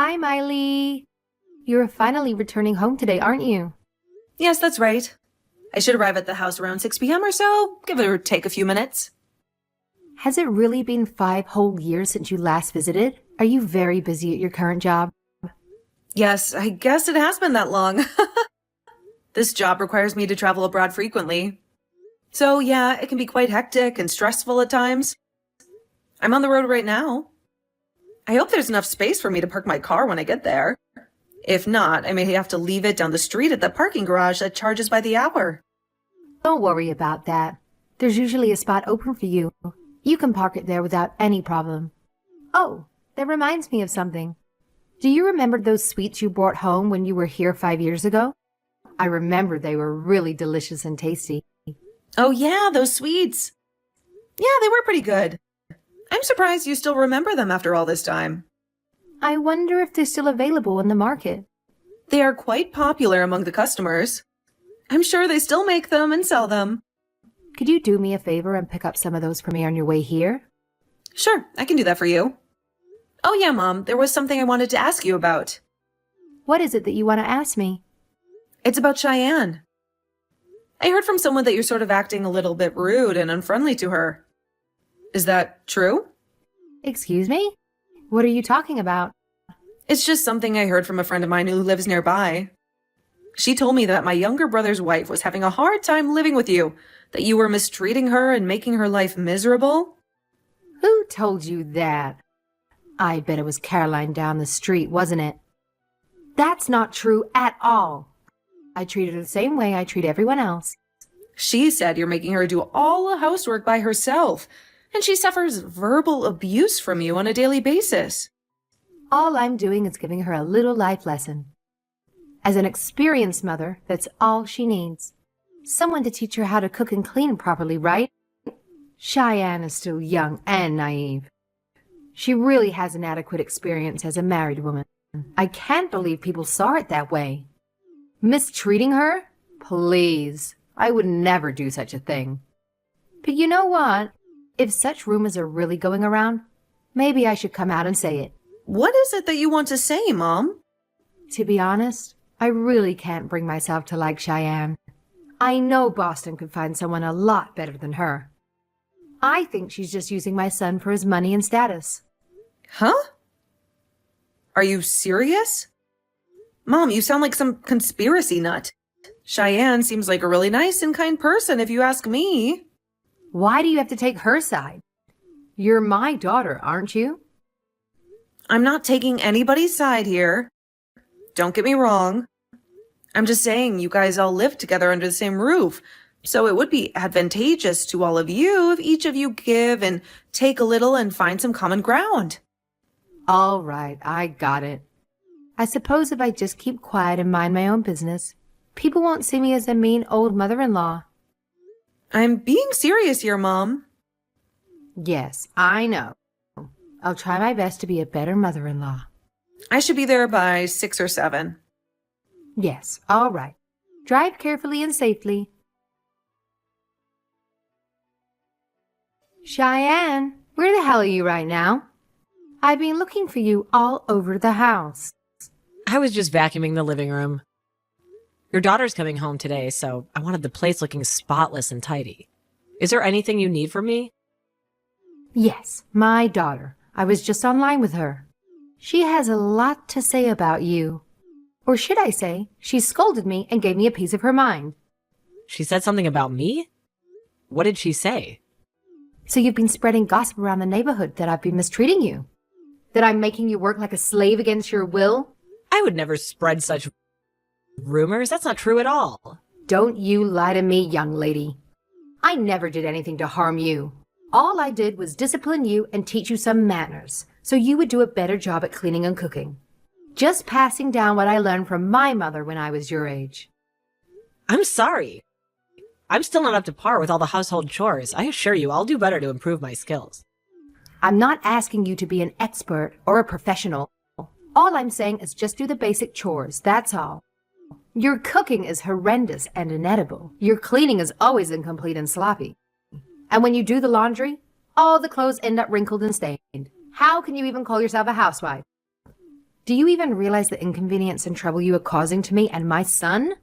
Hi, Miley. You're finally returning home today, aren't you? Yes, that's right. I should arrive at the house around 6 p.m. or so, give or take a few minutes. Has it really been 5 whole years since you last visited? Are you very busy at your current job? Yes, I guess it has been that long. This job requires me to travel abroad frequently. So yeah, it can be quite hectic and stressful at times. I'm on the road right now. I hope there's enough space for me to park my car when I get there. If not, I may have to leave it down the street at the parking garage that charges by the hour. Don't worry about that. There's usually a spot open for you. You can park it there without any problem. Oh, that reminds me of something. Do you remember those sweets you brought home when you were here 5 years ago? I remember they were really delicious and tasty. Oh yeah, those sweets. Yeah, they were pretty good. I'm surprised you still remember them after all this time. I wonder if they're still available in the market. They are quite popular among the customers. I'm sure they still make them and sell them. Could you do me a favor and pick up some of those for me on your way here? Sure, I can do that for you. Oh yeah, Mom, there was something I wanted to ask you about. What is it that you want to ask me? It's about Cheyenne. I heard from someone that you're sort of acting a little bit rude and unfriendly to her. Is that true? Excuse me? What are you talking about? It's just something I heard from a friend of mine who lives nearby. She told me that my younger brother's wife was having a hard time living with you, that you were mistreating her and making her life miserable. Who told you that? I bet it was Caroline down the street, wasn't it? That's not true at all. I treat her the same way I treat everyone else. She said you're making her do all the housework by herself, and she suffers verbal abuse from you on a daily basis. All I'm doing is giving her a little life lesson. As an experienced mother, that's all she needs. Someone to teach her how to cook and clean properly, right? Cheyenne is still young and naive. She really has an adequate experience as a married woman. I can't believe people saw it that way. Mistreating her? Please. I would never do such a thing. But you know what? If such rumors are really going around, maybe I should come out and say it. What is it that you want to say, Mom? To be honest, I really can't bring myself to like Cheyenne. I know Boston could find someone a lot better than her. I think she's just using my son for his money and status. Huh? Are you serious? Mom, you sound like some conspiracy nut. Cheyenne seems like a really nice and kind person, if you ask me. Why do you have to take her side? You're my daughter, aren't you? I'm not taking anybody's side here. Don't get me wrong. I'm just saying you guys all live together under the same roof, so it would be advantageous to all of you if each of you give and take a little and find some common ground. All right, I got it. I suppose if I just keep quiet and mind my own business, people won't see me as a mean old mother-in-law. I'm being serious here, Mom. Yes, I know. I'll try my best to be a better mother-in-law. I should be there by 6 or 7. Yes, all right. Drive carefully and safely. Cheyenne, where the hell are you right now? I've been looking for you all over the house. I was just vacuuming the living room. Your daughter's coming home today, so I wanted the place looking spotless and tidy. Is there anything you need from me? Yes, my daughter. I was just online with her. She has a lot to say about you. Or should I say, she scolded me and gave me a piece of her mind. She said something about me? What did she say? So you've been spreading gossip around the neighborhood that I've been mistreating you? That I'm making you work like a slave against your will? I would never spread such rumors. That's not true at all. Don't you lie to me, young lady. I never did anything to harm you. All I did was discipline you and teach you some manners, so you would do a better job at cleaning and cooking. Just passing down what I learned from my mother when I was your age. I'm sorry. I'm still not up to par with all the household chores. I assure you, I'll do better to improve my skills. I'm not asking you to be an expert or a professional. All I'm saying is just do the basic chores, that's all. Your cooking is horrendous and inedible. Your cleaning is always incomplete and sloppy. And when you do the laundry, all the clothes end up wrinkled and stained. How can you even call yourself a housewife? Do you even realize the inconvenience and trouble you are causing to me and my son?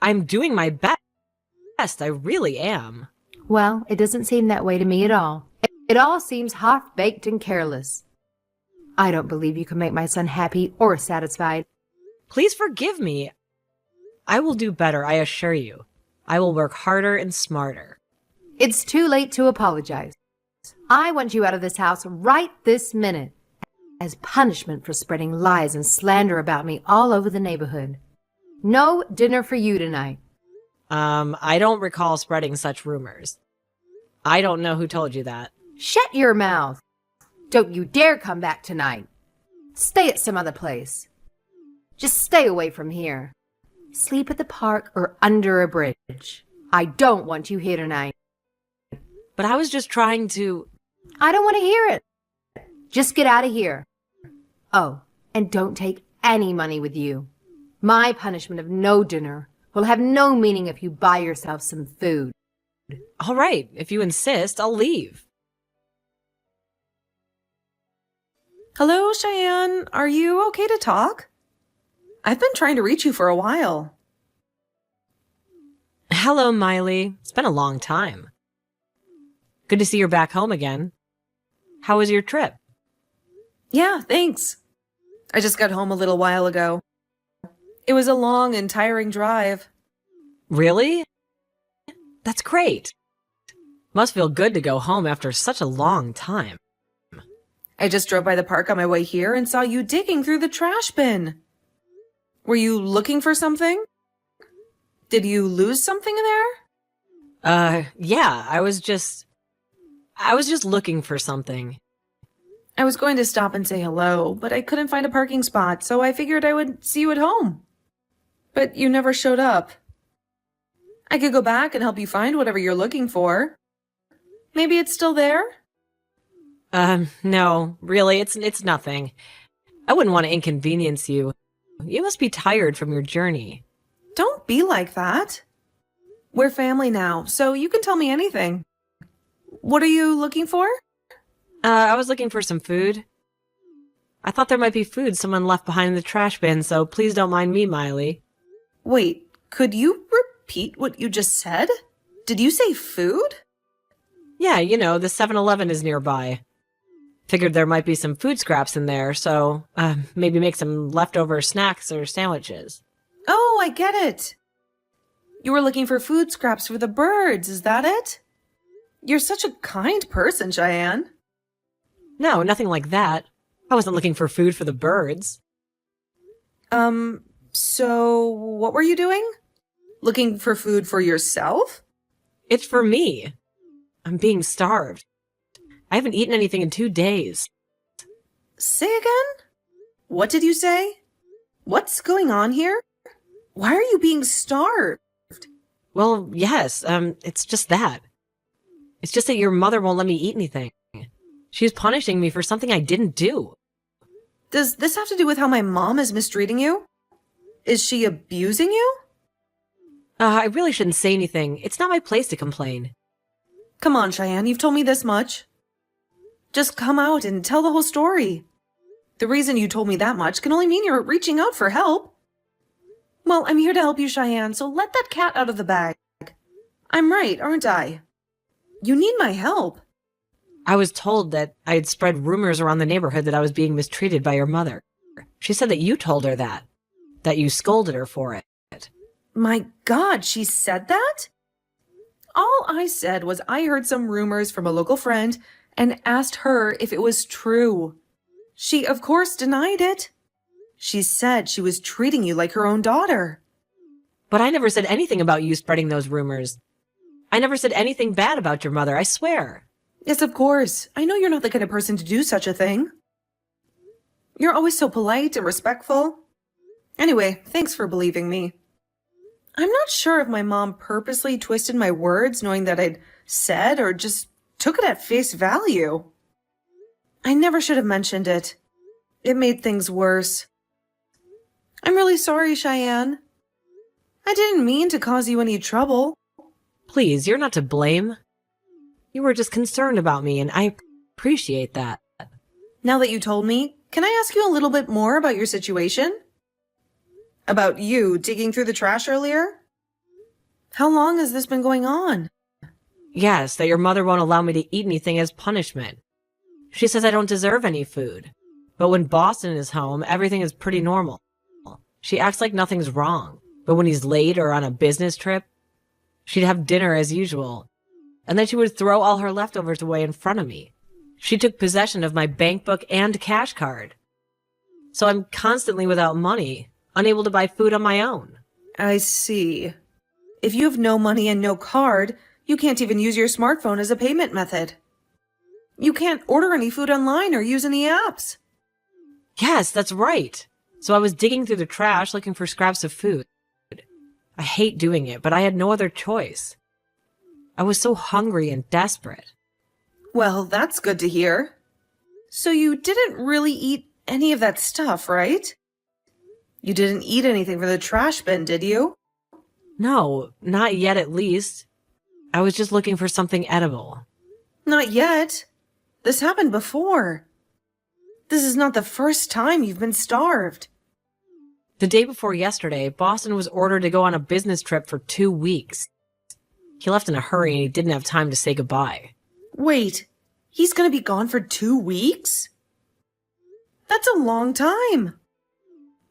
I'm doing my best. I really am. Well, it doesn't seem that way to me at all. It all seems half-baked and careless. I don't believe you can make my son happy or satisfied. Please forgive me. I will do better, I assure you. I will work harder and smarter. It's too late to apologize. I want you out of this house right this minute, as punishment for spreading lies and slander about me all over the neighborhood. No dinner for you tonight. I don't recall spreading such rumors. I don't know who told you that. Shut your mouth. Don't you dare come back tonight. Stay at some other place. Just stay away from here. Sleep at the park or under a bridge. I don't want you here tonight. But I was just trying to... I don't want to hear it. Just get out of here. Oh, and don't take any money with you. My punishment of no dinner will have no meaning if you buy yourself some food. All right, if you insist, I'll leave. Hello, Cheyenne. Are you okay to talk? I've been trying to reach you for a while. Hello, Miley. It's been a long time. Good to see you're back home again. How was your trip? Yeah, thanks. I just got home a little while ago. It was a long and tiring drive. Really? That's great. Must feel good to go home after such a long time. I just drove by the park on my way here and saw you digging through the trash bin. Were you looking for something? Did you lose something in there? Yeah, I was just looking for something. I was going to stop and say hello, but I couldn't find a parking spot, so I figured I would see you at home. But you never showed up. I could go back and help you find whatever you're looking for. Maybe it's still there? No, really, it's nothing. I wouldn't want to inconvenience you. You must be tired from your journey. Don't be like that. We're family now, so you can tell me anything. What are you looking for? I was looking for some food. I thought there might be food someone left behind in the trash bin, so please don't mind me, Miley. Wait, could you repeat what you just said? Did you say food? Yeah, you know, the 7-Eleven is nearby. Figured there might be some food scraps in there, so maybe make some leftover snacks or sandwiches. Oh, I get it. You were looking for food scraps for the birds, is that it? You're such a kind person, Cheyenne. No, nothing like that. I wasn't looking for food for the birds. So what were you doing? Looking for food for yourself? It's for me. I'm being starved. I haven't eaten anything in 2 days. Say again? What did you say? What's going on here? Why are you being starved? Well, yes, it's just that. It's just that your mother won't let me eat anything. She's punishing me for something I didn't do. Does this have to do with how my mom is mistreating you? Is she abusing you? I really shouldn't say anything. It's not my place to complain. Come on, Cheyenne, you've told me this much. Just come out and tell the whole story. The reason you told me that much can only mean you're reaching out for help. Well, I'm here to help you, Cheyenne, so let that cat out of the bag. I'm right, aren't I? You need my help. I was told that I had spread rumors around the neighborhood that I was being mistreated by your mother. She said that you told her that you scolded her for it. My God, she said that? All I said was I heard some rumors from a local friend and asked her if it was true. She, of course, denied it. She said she was treating you like her own daughter. But I never said anything about you spreading those rumors. I never said anything bad about your mother, I swear. Yes, of course. I know you're not the kind of person to do such a thing. You're always so polite and respectful. Anyway, thanks for believing me. I'm not sure if my mom purposely twisted my words knowing that I'd said or just took it at face value. I never should have mentioned it. It made things worse. I'm really sorry, Cheyenne. I didn't mean to cause you any trouble. Please, you're not to blame. You were just concerned about me, and I appreciate that. Now that you told me, can I ask you a little bit more about your situation? About you digging through the trash earlier? How long has this been going on? Yes, that your mother won't allow me to eat anything as punishment. She says I don't deserve any food. But when Boston is home, everything is pretty normal. She acts like nothing's wrong. But when he's late or on a business trip, she'd have dinner as usual. And then she would throw all her leftovers away in front of me. She took possession of my bank book and cash card. So I'm constantly without money, unable to buy food on my own. I see. If you have no money and no card, you can't even use your smartphone as a payment method. You can't order any food online or use any apps. Yes, that's right. So I was digging through the trash looking for scraps of food. I hate doing it, but I had no other choice. I was so hungry and desperate. Well, that's good to hear. So you didn't really eat any of that stuff, right? You didn't eat anything from the trash bin, did you? No, not yet at least. I was just looking for something edible. Not yet. This happened before. This is not the first time you've been starved. The day before yesterday, Boston was ordered to go on a business trip for 2 weeks. He left in a hurry and he didn't have time to say goodbye. Wait, he's gonna be gone for 2 weeks? That's a long time.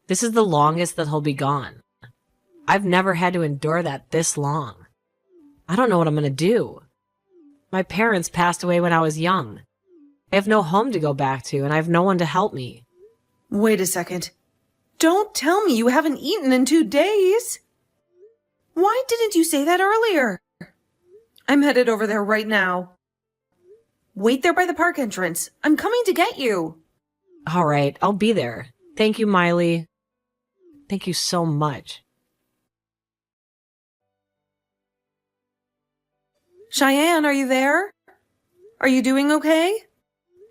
This is the longest that he'll be gone. I've never had to endure that this long. I don't know what I'm going to do. My parents passed away when I was young. I have no home to go back to, and I have no one to help me. Wait a second. Don't tell me you haven't eaten in 2 days. Why didn't you say that earlier? I'm headed over there right now. Wait there by the park entrance. I'm coming to get you. All right, I'll be there. Thank you, Miley. Thank you so much. Cheyenne, are you there? Are you doing okay?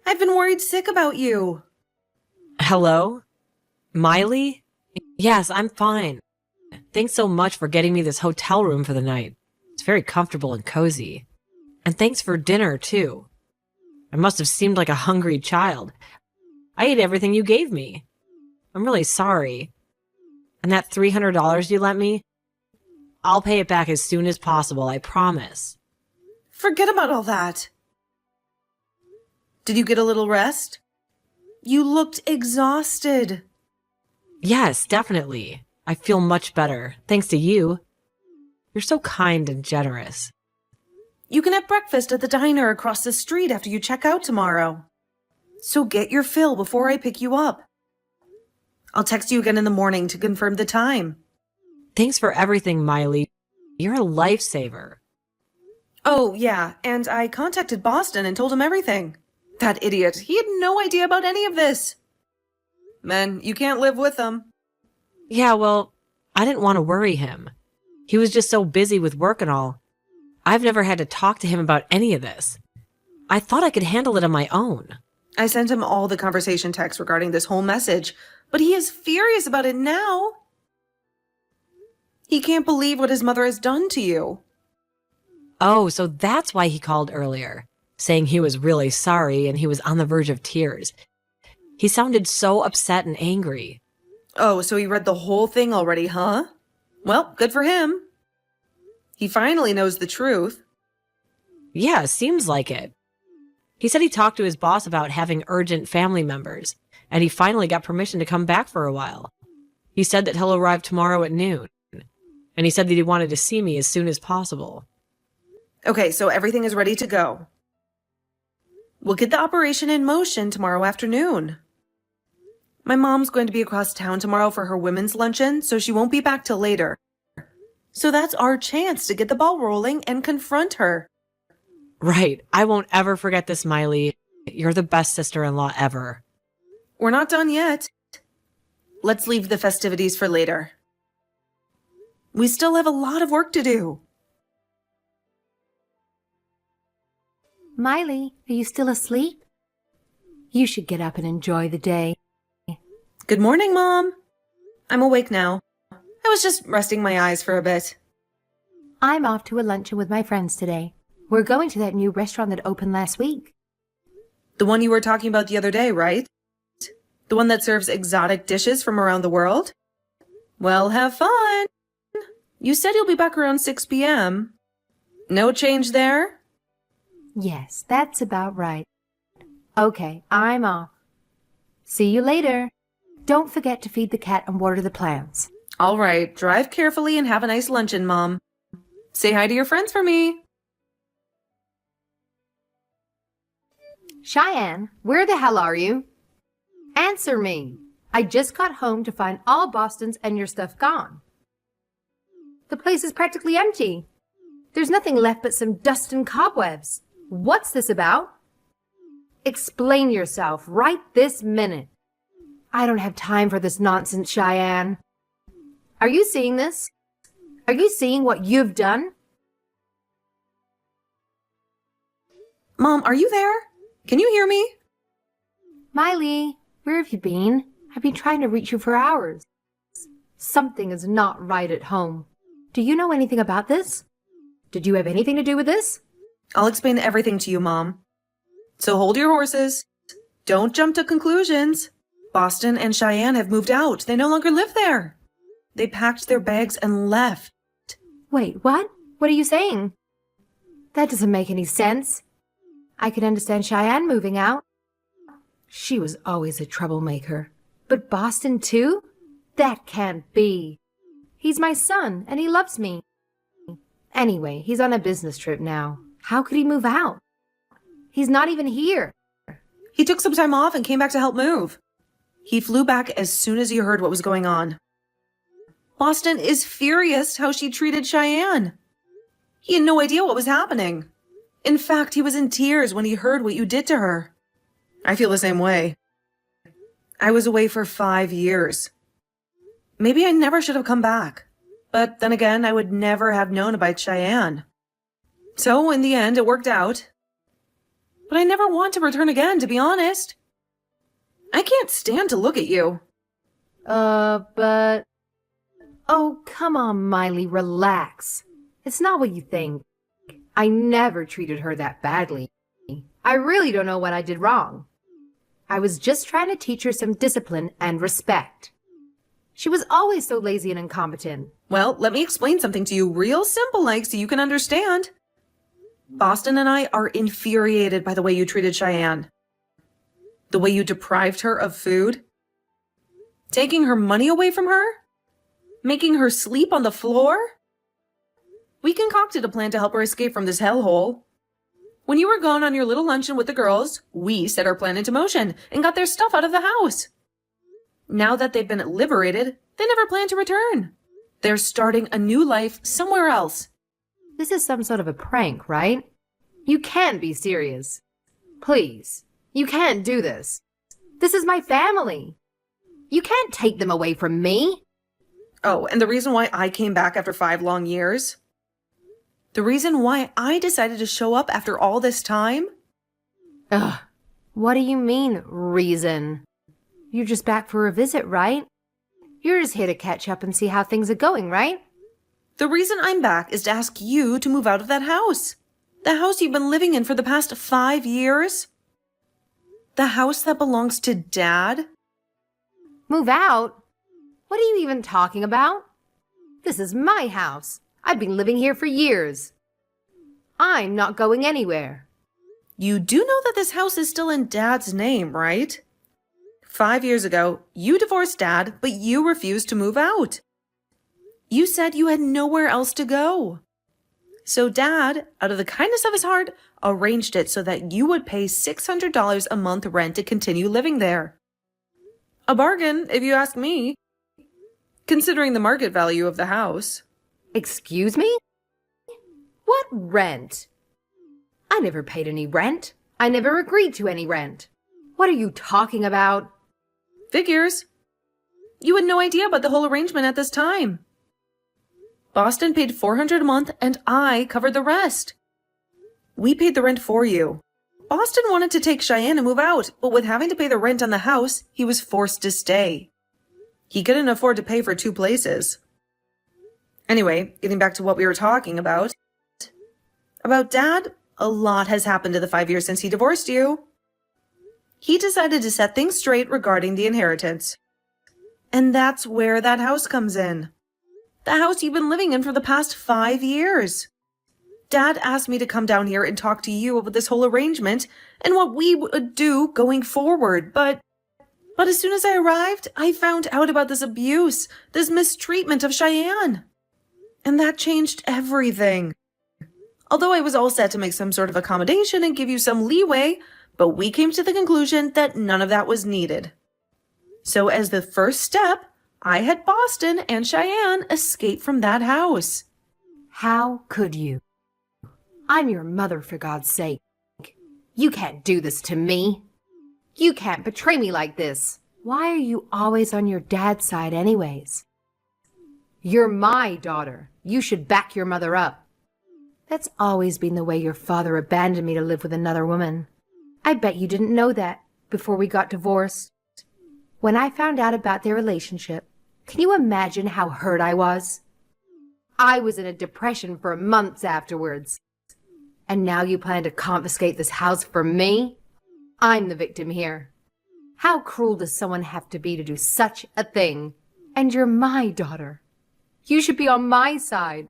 I've been worried sick about you. Hello? Miley? Yes, I'm fine. Thanks so much for getting me this hotel room for the night. It's very comfortable and cozy. And thanks for dinner, too. I must have seemed like a hungry child. I ate everything you gave me. I'm really sorry. And that $300 you lent me? I'll pay it back as soon as possible, I promise. Forget about all that. Did you get a little rest? You looked exhausted. Yes, definitely. I feel much better, thanks to you. You're so kind and generous. You can have breakfast at the diner across the street after you check out tomorrow. So get your fill before I pick you up. I'll text you again in the morning to confirm the time. Thanks for everything, Miley. You're a lifesaver. Oh, yeah, and I contacted Boston and told him everything. That idiot, he had no idea about any of this. Men, you can't live with them. Yeah, well, I didn't want to worry him. He was just so busy with work and all. I've never had to talk to him about any of this. I thought I could handle it on my own. I sent him all the conversation texts regarding this whole message, but he is furious about it now. He can't believe what his mother has done to you. Oh, so that's why he called earlier, saying he was really sorry and he was on the verge of tears. He sounded so upset and angry. Oh, so he read the whole thing already, huh? Well, good for him. He finally knows the truth. Yeah, seems like it. He said he talked to his boss about having urgent family members, and he finally got permission to come back for a while. He said that he'll arrive tomorrow at noon, and he said that he wanted to see me as soon as possible. Okay, so everything is ready to go. We'll get the operation in motion tomorrow afternoon. My mom's going to be across town tomorrow for her women's luncheon, so she won't be back till later. So that's our chance to get the ball rolling and confront her. Right. I won't ever forget this, Miley. You're the best sister-in-law ever. We're not done yet. Let's leave the festivities for later. We still have a lot of work to do. Miley, are you still asleep? You should get up and enjoy the day. Good morning, Mom. I'm awake now. I was just resting my eyes for a bit. I'm off to a luncheon with my friends today. We're going to that new restaurant that opened last week. The one you were talking about the other day, right? The one that serves exotic dishes from around the world? Well, have fun. You said you'll be back around 6 p.m. No change there? Yes, that's about right. Okay, I'm off. See you later. Don't forget to feed the cat and water the plants. All right, drive carefully and have a nice luncheon, Mom. Say hi to your friends for me. Cheyenne, where the hell are you? Answer me. I just got home to find all Boston's and your stuff gone. The place is practically empty. There's nothing left but some dust and cobwebs. What's this about? Explain yourself right this minute. I don't have time for this nonsense, Cheyenne. Are you seeing this? Are you seeing what you've done? Mom, are you there? Can you hear me? Miley, where have you been? I've been trying to reach you for hours. Something is not right at home. Do you know anything about this? Did you have anything to do with this? I'll explain everything to you, Mom. So hold your horses. Don't jump to conclusions. Boston and Cheyenne have moved out. They no longer live there. They packed their bags and left. Wait, what? What are you saying? That doesn't make any sense. I can understand Cheyenne moving out. She was always a troublemaker. But Boston too? That can't be. He's my son, and he loves me. Anyway, he's on a business trip now. How could he move out? He's not even here. He took some time off and came back to help move. He flew back as soon as he heard what was going on. Boston is furious how she treated Cheyenne. He had no idea what was happening. In fact, he was in tears when he heard what you did to her. I feel the same way. I was away for 5 years. Maybe I never should have come back. But then again, I would never have known about Cheyenne. So in the end, it worked out. But I never want to return again, to be honest. I can't stand to look at you. But... Oh, come on, Miley, relax. It's not what you think. I never treated her that badly. I really don't know what I did wrong. I was just trying to teach her some discipline and respect. She was always so lazy and incompetent. Well, let me explain something to you real simple like so you can understand. Boston and I are infuriated by the way you treated Cheyenne. The way you deprived her of food. Taking her money away from her. Making her sleep on the floor. We concocted a plan to help her escape from this hellhole. When you were gone on your little luncheon with the girls, we set our plan into motion and got their stuff out of the house. Now that they've been liberated, they never plan to return. They're starting a new life somewhere else. This is some sort of a prank, right? You can't be serious. Please, you can't do this. This is my family. You can't take them away from me. Oh, and the reason why I came back after 5 long years? The reason why I decided to show up after all this time? Ugh, what do you mean, reason? You're just back for a visit, right? You're just here to catch up and see how things are going, right? The reason I'm back is to ask you to move out of that house. The house you've been living in for the past 5 years. The house that belongs to Dad. Move out? What are you even talking about? This is my house. I've been living here for years. I'm not going anywhere. You do know that this house is still in Dad's name, right? 5 years ago, you divorced Dad, but you refused to move out. You said you had nowhere else to go. So Dad, out of the kindness of his heart, arranged it so that you would pay $600 a month rent to continue living there. A bargain, if you ask me, considering the market value of the house. Excuse me? What rent? I never paid any rent. I never agreed to any rent. What are you talking about? Figures. You had no idea about the whole arrangement at this time. Boston paid $400 a month and I covered the rest. We paid the rent for you. Boston wanted to take Cheyenne and move out, but with having to pay the rent on the house, he was forced to stay. He couldn't afford to pay for 2 places. Anyway, getting back to what we were talking about. About Dad, a lot has happened in the 5 years since he divorced you. he decided to set things straight regarding the inheritance. And that's where that house comes in. The house you've been living in for the past 5 years. Dad asked me to come down here and talk to you about this whole arrangement and what we would do going forward, but as soon as I arrived, I found out about this abuse, this mistreatment of Cheyenne. And that changed everything. Although I was all set to make some sort of accommodation and give you some leeway, but we came to the conclusion that none of that was needed. So as the first step, I had Boston and Cheyenne escape from that house. How could you? I'm your mother, for God's sake. You can't do this to me. You can't betray me like this. Why are you always on your dad's side anyways? You're my daughter. You should back your mother up. That's always been the way your father abandoned me to live with another woman. I bet you didn't know that before we got divorced. When I found out about their relationship, can you imagine how hurt I was? I was in a depression for months afterwards. And now you plan to confiscate this house from me? I'm the victim here. How cruel does someone have to be to do such a thing? And you're my daughter. You should be on my side.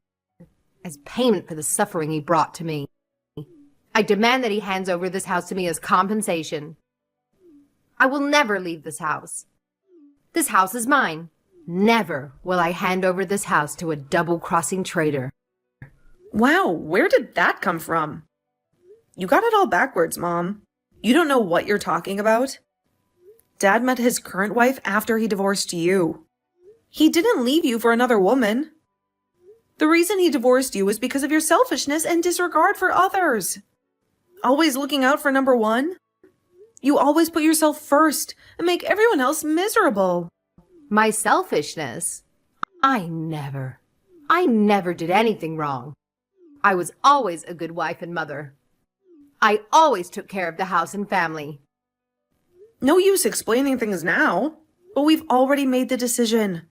As payment for the suffering he brought to me. I demand that he hands over this house to me as compensation. I will never leave this house. This house is mine. Never will I hand over this house to a double-crossing traitor. Wow, where did that come from? You got it all backwards, Mom. You don't know what you're talking about. Dad met his current wife after he divorced you. He didn't leave you for another woman. The reason he divorced you was because of your selfishness and disregard for others. Always looking out for number one. You always put yourself first and make everyone else miserable. My selfishness? I never did anything wrong. I was always a good wife and mother. I always took care of the house and family. No use explaining things now, but we've already made the decision.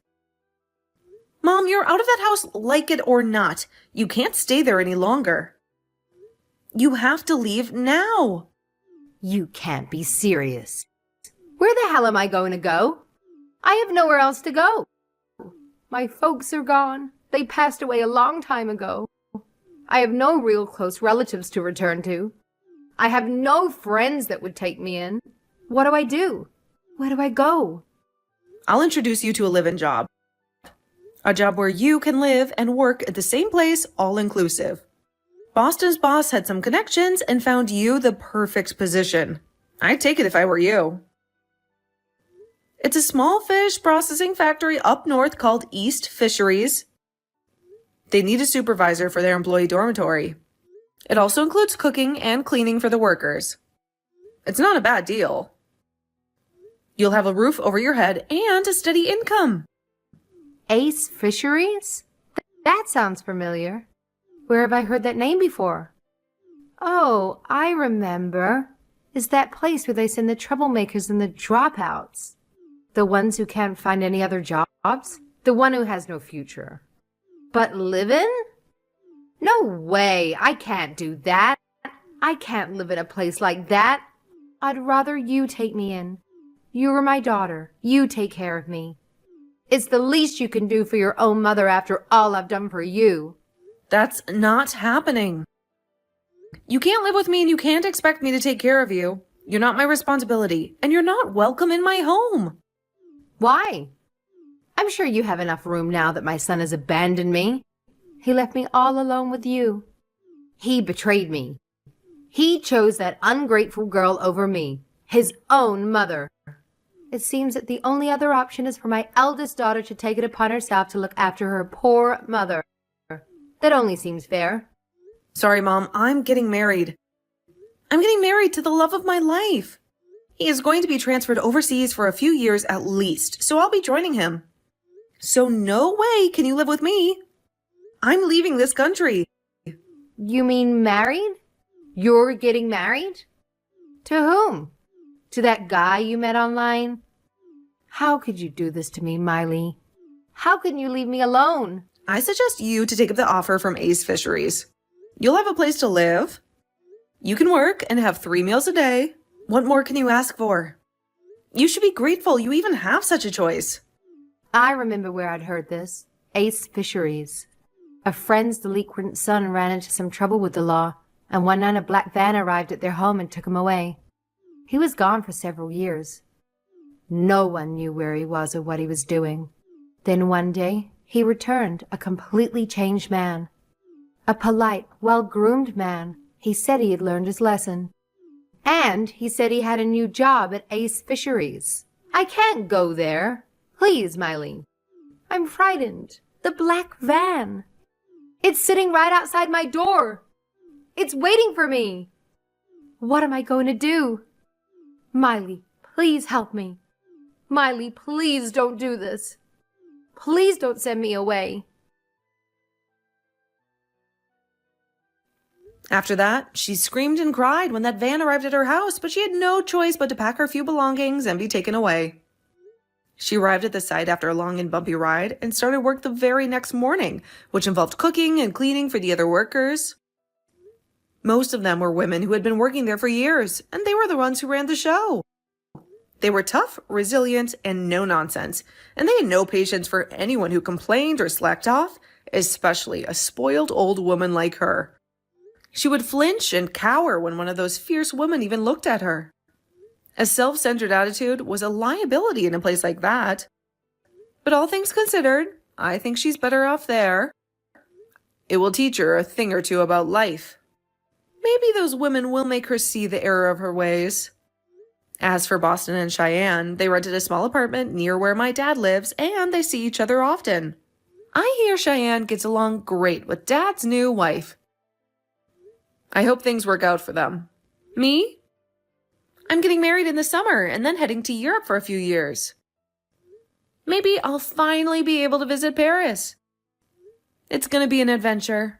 Mom, you're out of that house like it or not. You can't stay there any longer. You have to leave now. You can't be serious. Where the hell am I going to go? I have nowhere else to go. My folks are gone. They passed away a long time ago. I have no real close relatives to return to. I have no friends that would take me in. What do I do? Where do I go? I'll introduce you to a live-in job. A job where you can live and work at the same place, all-inclusive. Boston's boss had some connections and found you the perfect position. I'd take it if I were you. It's a small fish processing factory up north called East Fisheries. They need a supervisor for their employee dormitory. It also includes cooking and cleaning for the workers. It's not a bad deal. You'll have a roof over your head and a steady income. Ace Fisheries? That sounds familiar. Where have I heard that name before? Oh, I remember. Is that place where they send the troublemakers and the dropouts? The ones who can't find any other jobs? The one who has no future. But live-in? No way, I can't do that. I can't live in a place like that. I'd rather you take me in. You are my daughter. You take care of me. It's the least you can do for your own mother after all I've done for you. That's not happening. You can't live with me and you can't expect me to take care of you. You're not my responsibility, and you're not welcome in my home. Why? I'm sure you have enough room now that my son has abandoned me. He left me all alone with you. He betrayed me. He chose that ungrateful girl over me, his own mother. It seems that the only other option is for my eldest daughter to take it upon herself to look after her poor mother. That only seems fair. Sorry, Mom, I'm getting married. I'm getting married to the love of my life. He is going to be transferred overseas for a few years at least, so I'll be joining him. So no way can you live with me. I'm leaving this country. You mean married? You're getting married? To whom? To that guy you met online? How could you do this to me, Miley? How can you leave me alone? I suggest you to take up the offer from Ace Fisheries. You'll have a place to live. You can work and have 3 meals a day. What more can you ask for? You should be grateful you even have such a choice. I remember where I'd heard this. Ace Fisheries. A friend's delinquent son ran into some trouble with the law, and one night a black van arrived at their home and took him away. He was gone for several years. No one knew where he was or what he was doing. Then one day, he returned, a completely changed man. A polite, well-groomed man. He said he had learned his lesson. And he said he had a new job at Ace Fisheries. I can't go there. Please, Miley. I'm frightened. The black van. It's sitting right outside my door. It's waiting for me. What am I going to do? Miley, please help me. Miley, please don't do this. Please don't send me away. After that, she screamed and cried when that van arrived at her house, but she had no choice but to pack her few belongings and be taken away. She arrived at the site after a long and bumpy ride and started work the very next morning, which involved cooking and cleaning for the other workers. Most of them were women who had been working there for years, and they were the ones who ran the show. They were tough, resilient, and no nonsense, and they had no patience for anyone who complained or slacked off, especially a spoiled old woman like her. She would flinch and cower when one of those fierce women even looked at her. A self-centered attitude was a liability in a place like that. But all things considered, I think she's better off there. It will teach her a thing or two about life. Maybe those women will make her see the error of her ways. As for Boston and Cheyenne, they rented a small apartment near where my dad lives, and they see each other often. I hear Cheyenne gets along great with Dad's new wife. I hope things work out for them. Me? I'm getting married in the summer and then heading to Europe for a few years. Maybe I'll finally be able to visit Paris. It's gonna be an adventure.